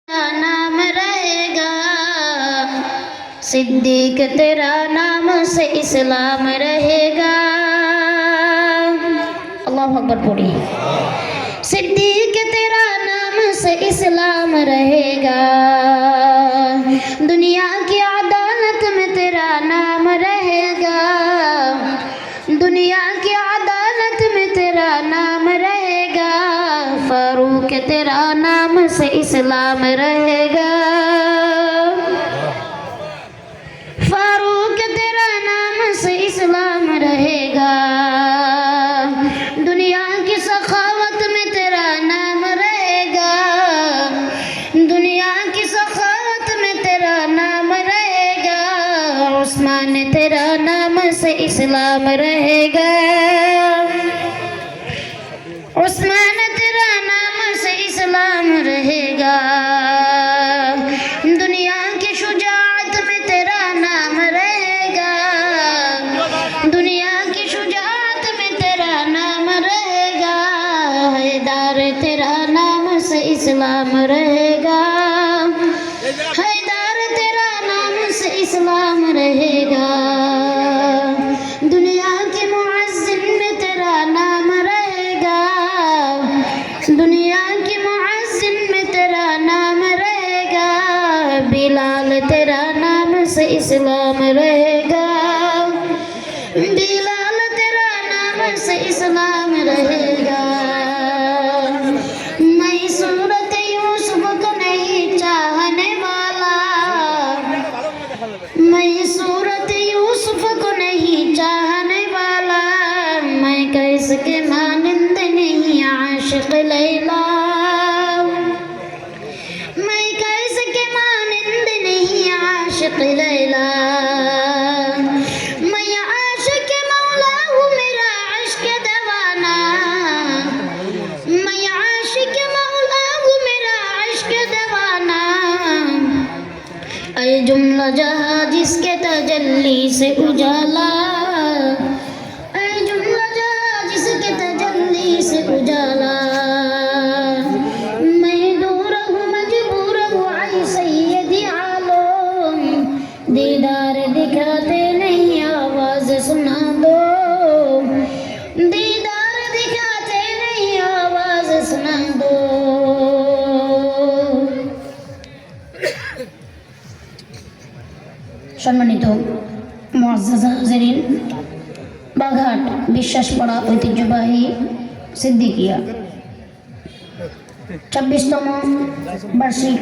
नाम रहेगा, सिद्दीक तेरा नाम से इस्लाम रहेगा। अल्लाहु अकबर पढ़ी। सिद्दीक तेरा नाम से इस्लाम रहेगा, दुनिया की अदालत में तेरा नाम रहेगा, दुनिया की अदालत में तेरा नाम रहेगा। फारूक तेरा नाम से इस्लाम रहेगा, फारूक तेरा नाम से इस्लाम रहेगा। दुनिया की सखावत में तेरा नाम रहेगा, दुनिया की सखावत में तेरा नाम रहेगा। उस्मान तेरा नाम से इस्लाम रहेगा, उस्मान तेरा नाम से इस्लाम रहेगा। दुनिया की शुजाअत में तेरा नाम रहेगा, दुनिया की शुजाअत में तेरा नाम रहेगा। हैदर तेरा नाम से इस्लाम रहेगा, हैदर तेरा नाम से इस्लाम रहेगा। दुनिया के मुअज्जिन में तेरा नाम रहेगा, दुनिया के मुअज्जिन में तेरा नाम रहेगा। बिलाल तेरा नाम से इस्लाम रहेगा, बिलाल तेरा नाम से इस्लाम रहेगा। मैं सूरत यूसुफ को नहीं चाहने वाला, मैं सूरत यूसुफ को नहीं चाहने वाला। मैं कैस के मानिंद नहीं आशिक लैला, मैं कैस के मानिंद नहीं आशिक लैला। मैं आशिक मौला हूँ मेरा इश्क दीवाना, मैं आशिक मौला हूँ मेरा इश्क दीवाना। ऐ जुमला जहाँ जिसके तजल्ली से उजाला, ऐ जुमला जहाँ जिसके तजल्ली से उजाला। मैं दूर हूँ मजबूर हूँ ऐ सैयदी आलम, दीदार दिखाते नहीं आवाज सुना दो, दीदार दिखाते नहीं आवाज सुना दो। সম্মানিত মুআজ্জাজ হাজিরিন, বাঘাট বিশ্বাসপাড়া ঐতিহ্যবাহী সিদ্দিকিয়া 26তম বার্ষিক